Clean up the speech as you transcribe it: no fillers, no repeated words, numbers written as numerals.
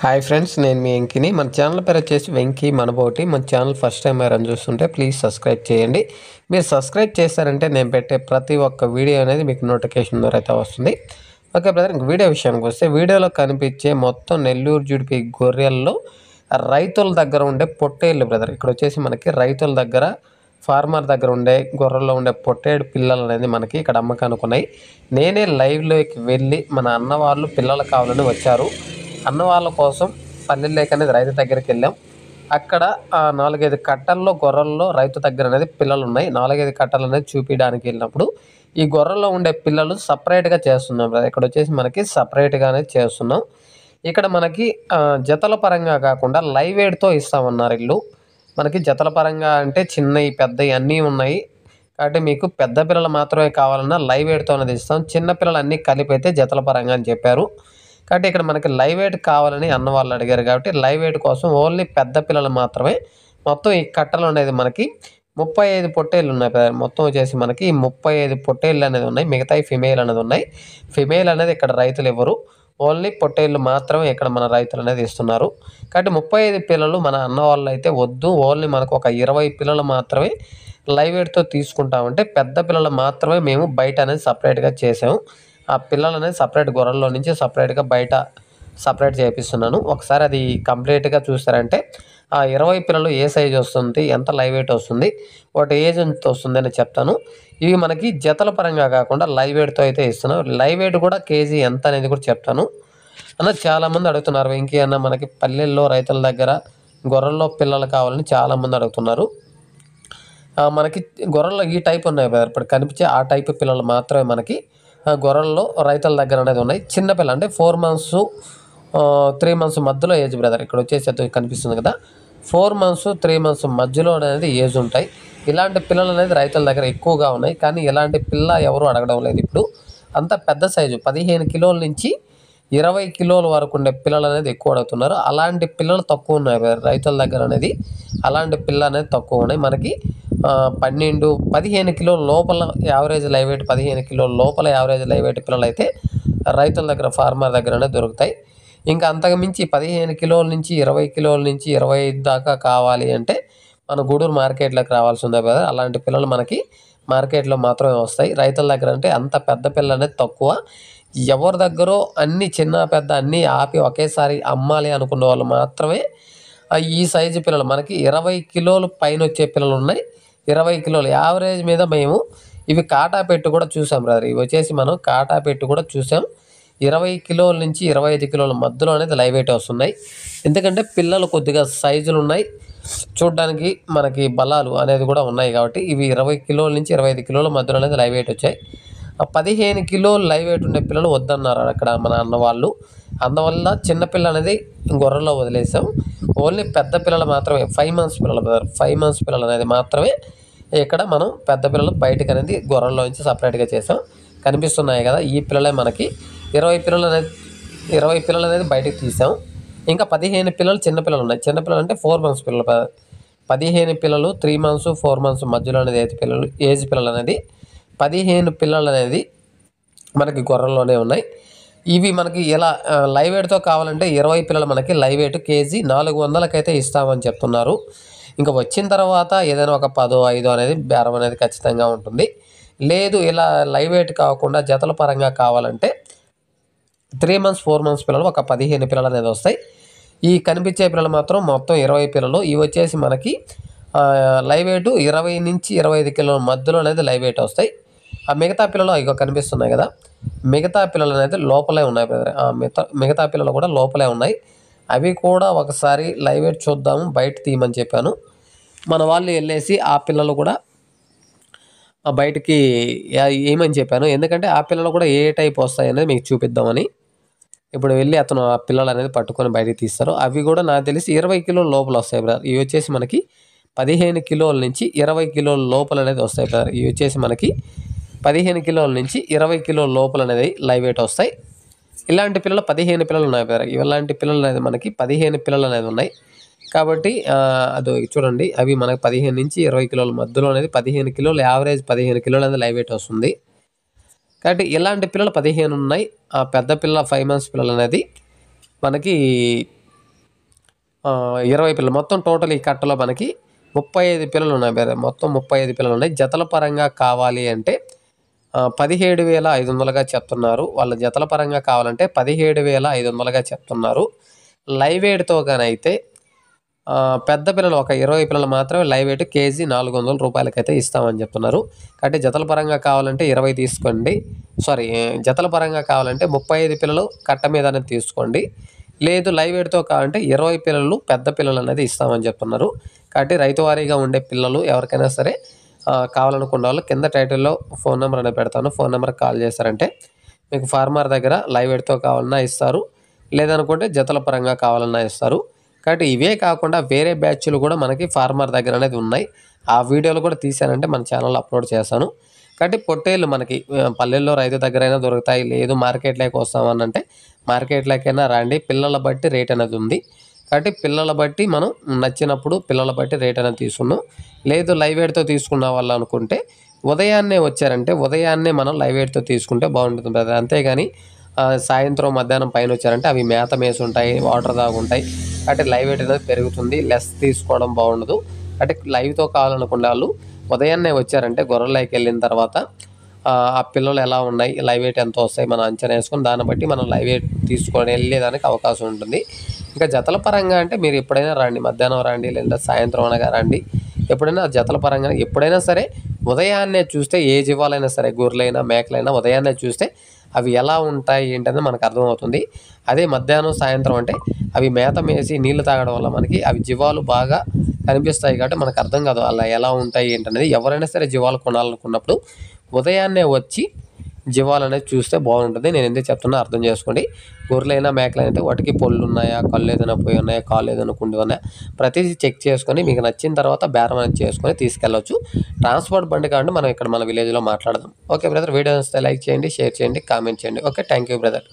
Hi friends, నేను మీ వెంకిని. మన channel పేరు వచ్చేసి వెంకీ మనబోటి. మన ఛానల్ ఫస్ట్ టైం ఎవరైనా చూస్తుంటే ప్లీజ్ సబ్స్క్రైబ్ చేయండి. మీరు సబ్స్క్రైబ్ చేశారంటే నేను పెట్టే ప్రతి ఒక్క వీడియో అనేది మీకు నోటిఫికేషన్ ద్వారా అయితే వస్తుంది. ఓకే బ్రదర్, ఇంక వీడియో విషయానికి వస్తే, వీడియోలో కనిపించే మొత్తం నెల్లూరు జుడిపి గొర్రెల్లో రైతుల దగ్గర ఉండే పొట్టేళ్ళు బ్రదర్. ఇక్కడ వచ్చేసి మనకి రైతుల దగ్గర, ఫార్మర్ దగ్గర ఉండే గొర్రెల్లో ఉండే పొట్టేడు పిల్లలు అనేది మనకి ఇక్కడ అమ్మకానికి ఉన్నాయి. నేనే లైవ్లోకి వెళ్ళి మన అన్న వాళ్ళు పిల్లలు కావాలని వచ్చారు. అన్న వాళ్ళ కోసం పల్లెల్లోకి అనేది రైతు దగ్గరికి వెళ్ళాం. అక్కడ 4-5 కట్టల్లో గొర్రెల్లో రైతు దగ్గర అనేది పిల్లలు ఉన్నాయి. 4-5 కట్టలు అనేది చూపించడానికి వెళ్ళినప్పుడు ఈ గొర్రెల్లో ఉండే పిల్లలు సపరేట్గా చేస్తున్నాం బ్రదర్. ఇక్కడ వచ్చేసి మనకి సపరేట్గానే చేస్తున్నాం. ఇక్కడ మనకి జతల పరంగా కాకుండా లైవ్ వెయిట్తో ఇస్తామన్నారు వీళ్ళు. మనకి జతల పరంగా అంటే చిన్నవి పెద్దవి అన్నీ ఉన్నాయి. కాబట్టి మీకు పెద్ద పిల్లలు మాత్రమే కావాలన్నా లైవ్ వెయిట్తో అనేది ఇస్తాం. చిన్న పిల్లలు అన్నీ కలిపి అయితే జతల పరంగా అని చెప్పారు. కాబట్టి ఇక్కడ మనకి లైవ్ వెయిట్ కావాలని అన్న వాళ్ళు అడిగారు. కాబట్టి లైవ్ వెయిట్ కోసం ఓన్లీ పెద్ద పిల్లలు మాత్రమే. మొత్తం ఈ కట్టలు అనేది మనకి 35 పొట్టేళ్ళు ఉన్నాయి. మొత్తం వచ్చేసి మనకి 35 పొట్టేళ్ళు అనేది ఉన్నాయి. మిగతాయి ఫిమేల్ అనేది ఉన్నాయి. ఫిమేల్ అనేది ఇక్కడ రైతులు ఇవ్వరు. ఓన్లీ పొట్టేళ్ళు మాత్రమే ఇక్కడ మన రైతులు అనేది ఇస్తున్నారు. కాబట్టి 35 పిల్లలు మన అన్న వాళ్ళు అయితే వద్దు, ఓన్లీ మనకు ఒక 20 పిల్లలు మాత్రమే లైవ్ వెయిట్తో తీసుకుంటామంటే పెద్ద పిల్లలు మాత్రమే మేము బయట అనేది సపరేట్గా చేసాము. ఆ పిల్లలు అనేది సపరేట్ గొర్రెల్లో నుంచి సపరేట్గా బయట సపరేట్ చేపిస్తున్నాను. ఒకసారి అది కంప్లీట్గా చూస్తారంటే ఆ 20 పిల్లలు ఏ సైజు వస్తుంది, ఎంత లైవ్ వెయిట్ వస్తుంది, వాటి ఏజ్ ఎంత వస్తుంది అని చెప్తాను. ఇవి మనకి జతల పరంగా కాకుండా లైవ్ వెయిట్తో అయితే ఇస్తున్నాం. లైవ్ వెయిట్ కూడా కేజీ ఎంత అనేది కూడా చెప్తాను. చాలామంది అడుగుతున్నారు, వెంకీ అన్న మనకి పల్లెల్లో రైతుల దగ్గర గొర్రెల్లో పిల్లలు కావాలని చాలామంది అడుగుతున్నారు. మనకి గొర్రెల్లో ఈ టైప్ ఉన్నాయి బ్రదర్. ఇప్పుడు కనిపించే ఆ టైప్ పిల్లలు మాత్రమే మనకి గొర్రెల్లో రైతుల దగ్గర అనేది ఉన్నాయి. చిన్నపిల్ల అంటే 4 months 3 months మధ్యలో ఏజ్ బ్రదర్. ఇక్కడ వచ్చేసి కనిపిస్తుంది కదా, 4 months 3 months మధ్యలో అనేది ఏజ్ ఉంటాయి. ఇలాంటి పిల్లలు అనేది రైతుల దగ్గర ఎక్కువగా ఉన్నాయి. కానీ ఇలాంటి పిల్ల ఎవరు అడగడం లేదు. ఇప్పుడు అంత పెద్ద సైజు 15 కిలోల నుంచి 20 కిలోల వరకు ఉండే పిల్లలు అనేది ఎక్కువ అడుగుతున్నారు. అలాంటి పిల్లలు తక్కువ ఉన్నాయి రైతుల దగ్గర అనేది. అలాంటి పిల్ల అనేది తక్కువ ఉన్నాయి. మనకి 12-15 కిలోల లోపల యావరేజ్ లైవ్ వెయిట్, 15 కిలోల లోపల యావరేజ్ లైవ్ వెయిట్ పిల్లలు అయితే రైతుల దగ్గర, ఫార్మర్ దగ్గరనే దొరుకుతాయి. ఇంకా అంతకు మించి 15 కిలోల నుంచి 20 కిలోల నుంచి 25 దాకా కావాలి అంటే మన గూడూరు మార్కెట్లోకి రావాల్సి ఉంది కదా. అలాంటి పిల్లలు మనకి మార్కెట్లో మాత్రమే వస్తాయి. రైతుల దగ్గర అంటే అంత పెద్ద పిల్ల అనేది తక్కువ. ఎవరి దగ్గరో అన్నీ చిన్న పెద్ద అన్నీ ఆపి ఒకేసారి అమ్మాలి అనుకున్న వాళ్ళు మాత్రమే ఈ సైజు పిల్లలు మనకి 20 కిలోలు పైన వచ్చే పిల్లలు ఉన్నాయి. 20 కిలోలు యావరేజ్ మీద మేము ఇవి కాటా పెట్టి కూడా చూసాం బ్రదర్. ఇవి వచ్చేసి మనం కాటా పెట్టి కూడా చూసాం. 20 కిలోల నుంచి 25 కిలోల మధ్యలో అనేది లైవ్ వెయిట్ వస్తున్నాయి. ఎందుకంటే పిల్లలు కొద్దిగా సైజులు ఉన్నాయి, చూడడానికి మనకి బలాలు అనేది కూడా ఉన్నాయి. కాబట్టి ఇవి 20 కిలోల నుంచి 25 కిలోల మధ్యలో అనేది లైవ్ వెయిట్ వచ్చాయి. 15 కిలోలు లైవ్ వెయిట్ ఉండే పిల్లలు వద్దన్నారు అక్కడ మన అన్న వాళ్ళు. అందువల్ల చిన్నపిల్ల అనేది గొర్రెల్లో వదిలేసాం. ఓన్లీ పెద్ద పిల్లలు మాత్రమే 5 months పిల్లలు బ్రదర్. 5 months పిల్లలు అనేది మాత్రమే ఇక్కడ మనం పెద్ద పిల్లలు బయటకు అనేది గొర్రెల్లో నుంచి సపరేట్గా చేసాం. కనిపిస్తున్నాయి కదా, ఈ పిల్లలే మనకి 20 పిల్లలు అనేది బయటకు తీసాం. ఇంకా 15 పిల్లలు చిన్నపిల్లలు ఉన్నాయి. చిన్నపిల్లలు అంటే 4 months పిల్లలు. 15 పిల్లలు 3 months 4 months మధ్యలో అనేది ఏజ్ పిల్లలు అనేది 15 పిల్లలు అనేది మనకి గొర్రెల్లోనే ఉన్నాయి. ఇవి మనకి ఎలా లైవ్ వెయిట్తో కావాలంటే 20 పిల్లలు మనకి లైవ్ వెయిట్ కేజీ 400కి అయితే ఇస్తామని చెప్తున్నారు. ఇంకా వచ్చిన తర్వాత ఏదైనా ఒక 10-5 అనేది బేరం అనేది ఖచ్చితంగా ఉంటుంది. లేదు ఇలా లైవ్ వెయిట్ కాకుండా జతల పరంగా కావాలంటే 3 months 4 months పిల్లలు ఒక 15 పిల్లలు అనేది వస్తాయి. ఈ కనిపించే పిల్లలు మాత్రం మొత్తం 20 పిల్లలు. ఇవి వచ్చేసి మనకి లైవ్ వెయిట్ 20 నుంచి 25 కిలోల మధ్యలో అనేది లైవ్ వెయిట్ వస్తాయి. ఆ మిగతా పిల్లలు ఇక కనిపిస్తున్నాయి కదా, మిగతా పిల్లలు అనేది లోపలే ఉన్నాయి బ్రదర్. మిగతా పిల్లలు కూడా లోపలే ఉన్నాయి. అవి కూడా ఒకసారి లైవ్ వెయిట్ చూద్దాము, బయట తీయమని చెప్పాను. మన వాళ్ళు వెళ్ళేసి ఆ పిల్లలు కూడా బయటికి ఏమని చెప్పాను. ఎందుకంటే ఆ పిల్లలు కూడా ఏ టైప్ వస్తాయి అనేది మీకు చూపిద్దామని. ఇప్పుడు వెళ్ళి అతను ఆ పిల్లలు అనేది పట్టుకొని బయటికి తీస్తారు. అవి కూడా నాకు తెలిసి 20 కిలోల లోపల వస్తాయి బ్రదర్. ఇవి వచ్చేసి మనకి 15 కిలోల నుంచి 20 కిలోల లోపల అనేది వస్తాయి బ్రదర్. ఇవి వచ్చేసి మనకి 15 కిలోల నుంచి 20 కిలోల లోపల అనేది లైవ్ వెయిట్ వస్తాయి. ఇలాంటి పిల్లలు 15 పిల్లలు ఉన్నాయి బ్రదర్. ఇలాంటి పిల్లలు అనేది మనకి 15 పిల్లలు అనేది ఉన్నాయి. కాబట్టి అది చూడండి, అవి మనకి 15 నుంచి 20 కిలోల మధ్యలో అనేది 15 కిలోలు యావరేజ్ 15 కిలోలు అనేది లైవ్ వెయిట్ వస్తుంది. కాబట్టి ఇలాంటి పిల్లలు 15 ఉన్నాయి. ఆ పెద్ద పిల్ల 5 months పిల్లలు అనేది మనకి 20 పిల్లలు మొత్తం టోటల్ ఈ కట్టలో మనకి 35 పిల్లలు ఉన్నాయి బ్రదర్. మొత్తం 35 పిల్లలు ఉన్నాయి. జతల పరంగా కావాలి అంటే 17,500గా చెప్తున్నారు. వాళ్ళ జతల పరంగా కావాలంటే 17,500గా చెప్తున్నారు. లైవ్ వెయిట్‌తో గానైతే పెద్ద పిల్లలు ఒక 20 పిల్లలు మాత్రమే లైవ్ వెయిట్ కేజీ 400 రూపాయలకైతే ఇస్తామని చెప్తున్నారు. కాబట్టి జతల పరంగా కావాలంటే 20 తీసుకోండి. జతల పరంగా కావాలంటే 35 పిల్లలు కట్ట మీద అనేది తీసుకోండి. లేదు లైవ్ వెయిట్‌తో కావాలంటే 20 పిల్లలు పెద్ద పిల్లలు అనేది ఇస్తామని చెప్తున్నారు. కాబట్టి రైతు వారీగా ఉండే పిల్లలు ఎవరికైనా సరే కావాలనుకున్న వాళ్ళు కింద టైటిల్‌లో ఫోన్ నెంబర్ అనేది పెడతాను. ఫోన్ నెంబర్‌కి కాల్ చేశారంటే మీకు ఫార్మర్ దగ్గర లైవ్ వెయిట్‌తో కావాలన్నా ఇస్తారు. లేదనుకుంటే జతల పరంగా కావాలన్నా ఇస్తారు. కాబట్టి ఇవే కాకుండా వేరే బ్యాచ్‌లు కూడా మనకి ఫార్మర్ దగ్గర అనేది ఉన్నాయి. ఆ వీడియోలు కూడా తీశానంటే మన ఛానల్‌లో అప్లోడ్ చేశాను. కాబట్టి పొట్టేళ్ళు మనకి పల్లెల్లో రైతు దగ్గరైనా దొరుకుతాయి. లేదు మార్కెట్‌లోకి వస్తామనంటే మార్కెట్‌లోకైనా రండి. పిల్లల బట్టి రేట్ అనేది ఉంది. కాబట్టి పిల్లల బట్టి మనం నచ్చినప్పుడు పిల్లల బట్టి రేట్ అనేది తీసుకున్నాం. లేదు లైవ్ వెయిట్‌తో తీసుకున్న వాళ్ళు అనుకుంటే ఉదయాన్నే వచ్చారంటే ఉదయాన్నే మనం లైవ్ వెయిట్‌తో తీసుకుంటే బాగుంటుంది బ్రదర్. అంతేగాని సాయంత్రం మధ్యాహ్నం పైన వచ్చారంటే అవి మేత మేసుంటాయి, వాటర్ తాగుంటాయి. కాబట్టి లైవ్ వెయిట్ అనేది పెరుగుతుంది. లెస్ తీసుకోవడం బాగుండదు. అంటే లైవ్‌తో కావాలనుకునే వాళ్ళు ఉదయాన్నే వచ్చారంటే గొర్రెల్లోకి వెళ్ళిన తర్వాత ఆ పిల్లలు ఎలా ఉన్నాయి, లైవ్ వెయిట్ ఎంత వస్తాయి మనం అంచనా వేసుకొని దాన్ని బట్టి మనం లైవ్ వెయిట్ తీసుకొని వెళ్ళేదానికి అవకాశం ఉంటుంది. ఇంకా జతల పరంగా అంటే మీరు ఎప్పుడైనా రండి. మధ్యాహ్నం రండి లేదా సాయంత్రం అనగా రండి. ఎప్పుడైనా జతల పరంగా ఎప్పుడైనా సరే ఉదయాన్నే చూస్తే ఏ జీవాలైనా సరే గొర్రెలైనా మేకలైనా ఉదయాన్నే చూస్తే అవి ఎలా ఉంటాయి ఏంటనేది మనకు అర్థమవుతుంది. అదే మధ్యాహ్నం సాయంత్రం అంటే అవి మేత మేసి నీళ్లు తాగడం వల్ల మనకి అవి జీవాలు బాగా కనిపిస్తాయి. కాబట్టి మనకు అర్థం కాదు అలా ఎలా ఉంటాయి ఏంటనేది. ఎవరైనా సరే జీవాలు కొనాలనుకున్నప్పుడు ఉదయాన్నే వచ్చి జీవాలనేది చూస్తే బాగుంటుంది. నేను ఎందుకు చెప్తున్నా అర్థం చేసుకోండి. గొర్రెలైనా మేకలైనా అయితే వాటికి పళ్ళు ఉన్నాయా, కళ్ళు ఏదైనా పోయి ఉన్నాయా, కాళ్ళు ఏదైనా కుండి ఉన్నాయా, ప్రతిదీ చెక్ చేసుకొని మీకు నచ్చిన తర్వాత బేరం అనేది చేసుకొని తీసుకెళ్ళొచ్చు. ట్రాన్స్పోర్ట్ బండి కాబట్టి మనం ఇక్కడ మన విలేజ్‌లో మాట్లాడదాం. ఓకే బ్రదర్, వీడియో నచ్చితే లైక్ చేయండి, షేర్ చేయండి, కామెంట్ చేయండి. Okay, thank you brother.